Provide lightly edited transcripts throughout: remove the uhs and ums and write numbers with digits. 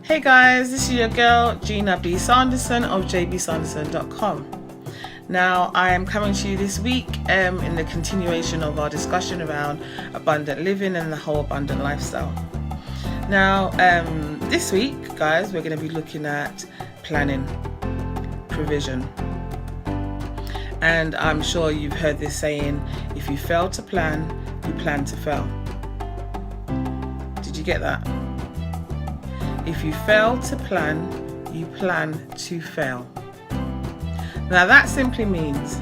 Hey guys, this is your girl Gina B. Sanderson of jbsanderson.com. Now I am coming to you this week in the continuation of our discussion around abundant living and the whole abundant lifestyle. Now this week, guys, we're going to be looking at planning, provision. And I'm sure you've heard this saying, if you fail to plan, you plan to fail. Did you get that? If you fail to plan, you plan to fail. Now that simply means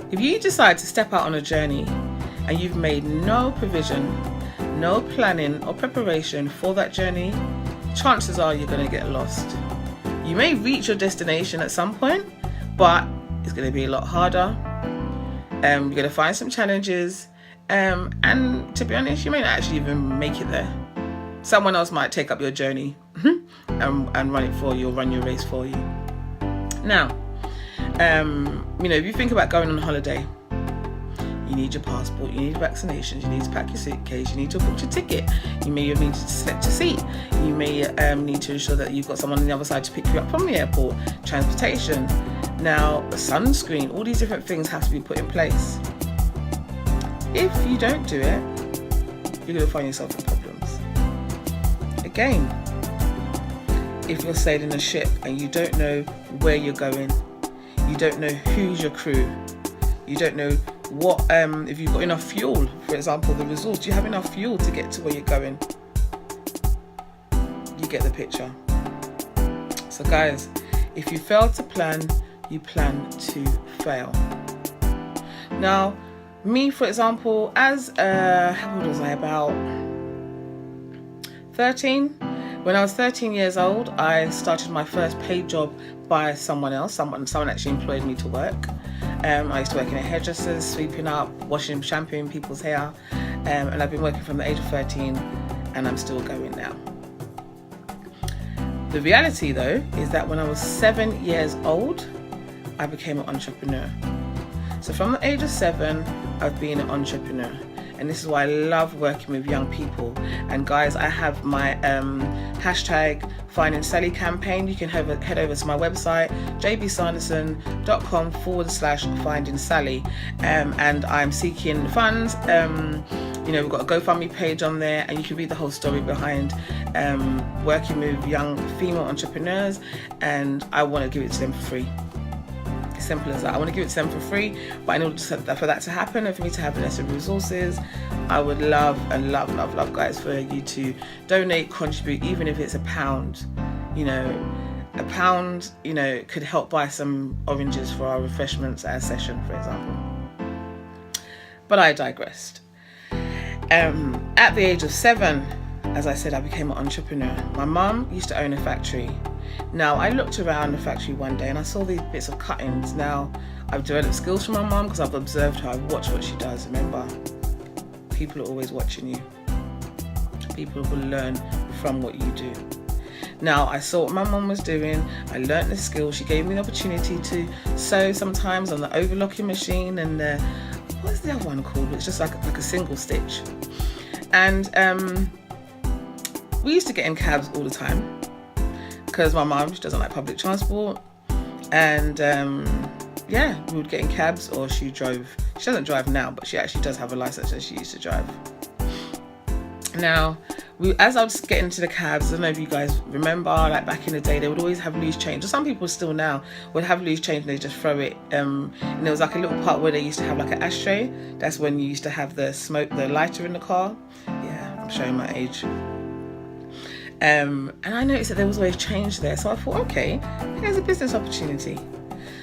if you decide to step out on a journey and you've made no provision, no planning or preparation for that journey, chances are you're going to get lost. You may reach your destination at some point, but it's going to be a lot harder. You're going to find some challenges, and to be honest, you may not actually even make it there. Someone else might take up your journey and run it for you, or run your race for you. Now, if you think about going on holiday, you need your passport, you need vaccinations, you need to pack your suitcase, you need to book your ticket, you may need to select a seat, you may need to ensure that you've got someone on the other side to pick you up from the airport, transportation. Now, sunscreen, all these different things have to be put in place. If you don't do it, you're going to find yourself in problems. Again, if you're sailing a ship and you don't know where you're going, you don't know who's your crew, you don't know what if you've got enough fuel, for example, the resource, do you have enough fuel to get to where you're going? You get the picture. So guys, if you fail to plan, you plan to fail. Now, me, for example, as how old was I? About 13. When I was 13 years old, I started my first paid job by someone else. Someone actually employed me to work. I used to work in a hairdresser's, sweeping up, washing, shampooing people's hair. And I've been working from the age of 13, and I'm still going now. The reality, though, is that when I was 7 years old, I became an entrepreneur. So from the age of 7, I've been an entrepreneur. And this is why I love working with young people. And guys, I have my hashtag Finding Sally campaign. You can head over to my website, jbsanderson.com/Finding Sally. And I'm seeking funds. We've got a GoFundMe page on there, and you can read the whole story behind working with young female entrepreneurs. And I want to give it to them for free. Simple as that. I want to give it to them for free, but in order for that to happen and for me to have lesser resources, I would love guys for you to donate, contribute, even if it's £1. A pound could help buy some oranges for our refreshments at a session, for example. But I digressed. At the age of 7, as I said, I became an entrepreneur. My mum used to own a factory. Now, I looked around the factory one day and I saw these bits of cuttings. Now, I've developed skills from my mum because I've observed her. I've watched what she does. Remember, people are always watching you. People will learn from what you do. Now, I saw what my mum was doing. I learnt the skills. She gave me the opportunity to sew sometimes on the overlocking machine and what's the other one called? It's just like a single stitch. And we used to get in cabs all the time, because my mum, she doesn't like public transport, and we would get in cabs, or she drove. She doesn't drive now, but she actually does have a license and she used to drive. Now, as I was getting into the cabs, I don't know if you guys remember, like back in the day, they would always have loose change, or some people still now would have loose change and they just throw it, and there was like a little part where they used to have like an ashtray. That's when you used to have the lighter in the car. Yeah, I'm showing my age. And I noticed that there was always change there, so I thought, okay, here's a business opportunity.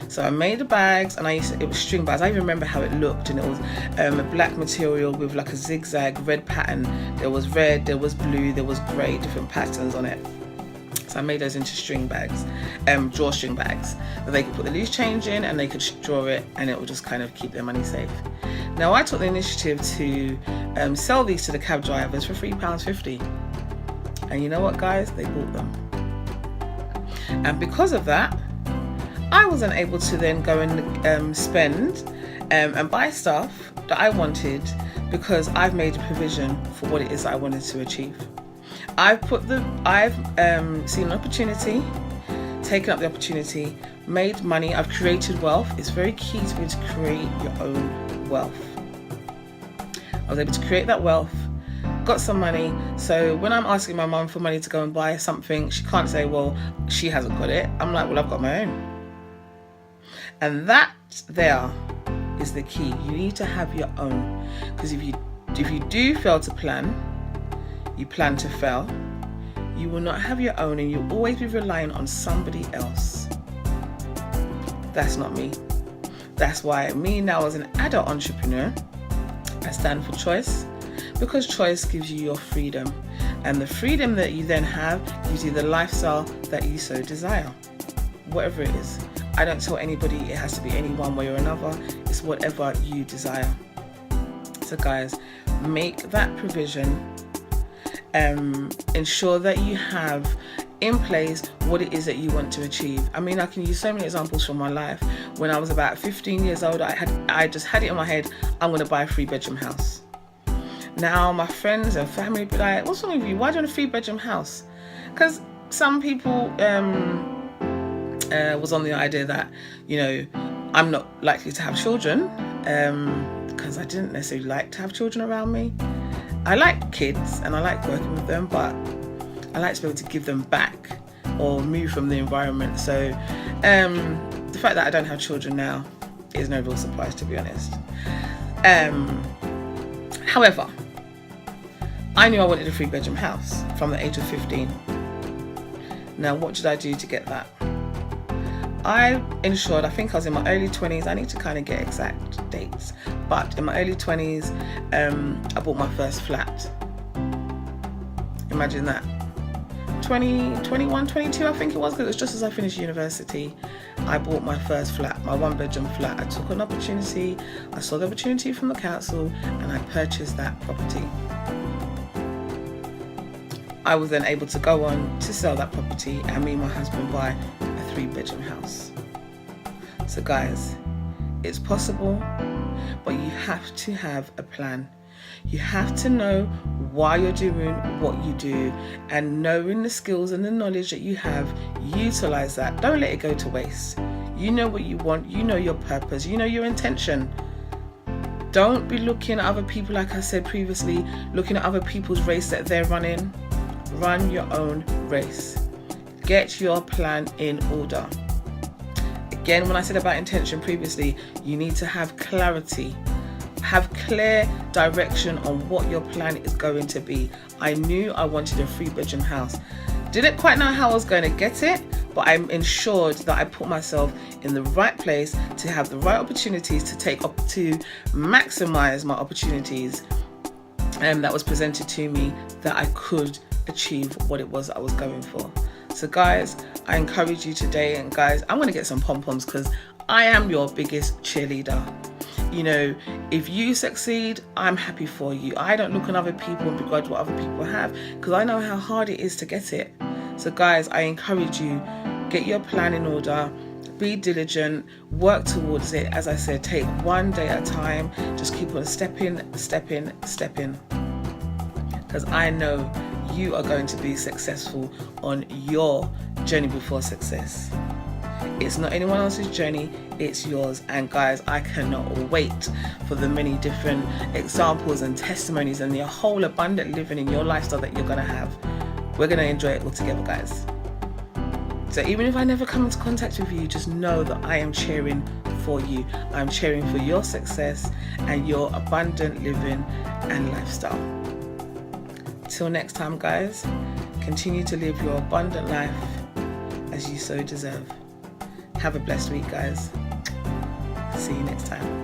So I made the bags, and it was string bags. I even remember how it looked, and it was a black material with like a zigzag red pattern. There was red, there was blue, there was grey, different patterns on it. So I made those into string bags, drawstring bags, that they could put the loose change in and they could draw it, and it would just kind of keep their money safe. Now, I took the initiative to sell these to the cab drivers for £3.50. And you know what, guys? They bought them. And because of that, I wasn't able to then go and spend and buy stuff that I wanted, because I've made a provision for what it is that I wanted to achieve. I've seen an opportunity, taken up the opportunity, made money. I've created wealth. It's very key to be able to create your own wealth. I was able to create that wealth, got some money. So when I'm asking my mum for money to go and buy something, she can't say, well, she hasn't got it. I'm like, well, I've got my own. And that there is the key. You need to have your own. Because if you do fail to plan, you plan to fail, you will not have your own, and you'll always be relying on somebody else. That's not me. That's why me now, as an adult entrepreneur, I stand for choice, because choice gives you your freedom, and the freedom that you then have gives you the lifestyle that you so desire, whatever it is. I don't tell anybody it has to be any one way or another. It's whatever you desire. So guys, make that provision. Ensure that you have in place what it is that you want to achieve. I mean, I can use so many examples from my life. When I was about 15 years old, I just had it in my head, I'm going to buy a 3-bedroom house. Now my friends and family would be like, what's wrong with you? Why do you want a 3-bedroom house? Because some people was on the idea that, you know, I'm not likely to have children, because I didn't necessarily like to have children around me. I like kids and I like working with them, but I like to be able to give them back or move from the environment. So the fact that I don't have children now is no real surprise, to be honest. However, I knew I wanted a 3-bedroom house from the age of 15. Now, what did I do to get that? I ensured, I think I was in my early 20s, I need to kind of get exact dates, but in my early 20s, I bought my first flat. Imagine that. 21, 22, I think it was, because it was just as I finished university. I bought my first flat, my 1-bedroom flat. I took an opportunity, I saw the opportunity from the council, and I purchased that property. I was then able to go on to sell that property, and me and my husband buy a 3-bedroom house. So guys, it's possible, but you have to have a plan. You have to know why you're doing what you do, and knowing the skills and the knowledge that you have, utilize that. Don't let it go to waste. You know what you want, you know your purpose, you know your intention. Don't be looking at other people, like I said previously, looking at other people's race that they're running. Run your own race. Get your plan in order. Again, when I said about intention previously, you need to have clarity. Have clear direction on what your plan is going to be. I knew I wanted a 3-bedroom house. Didn't quite know how I was going to get it, but I'm ensured that I put myself in the right place to have the right opportunities to maximize my opportunities that was presented to me, that I could achieve what it was I was going for. So guys, I encourage you today, and guys, I'm going to get some pom-poms because I am your biggest cheerleader. You know, if you succeed, I'm happy for you. I don't look at other people and begrudge what other people have, because I know how hard it is to get it. So guys, I encourage you, get your plan in order, be diligent, work towards it. As I said, take one day at a time, just keep on stepping, because I know you are going to be successful on your journey before success. It's not anyone else's journey, it's yours. And guys, I cannot wait for the many different examples and testimonies and the whole abundant living in your lifestyle that you're going to have. We're going to enjoy it all together, guys. So even if I never come into contact with you, just know that I am cheering for you. I'm cheering for your success and your abundant living and lifestyle. Till next time, guys, continue to live your abundant life as you so deserve. Have a blessed week, guys. See you next time.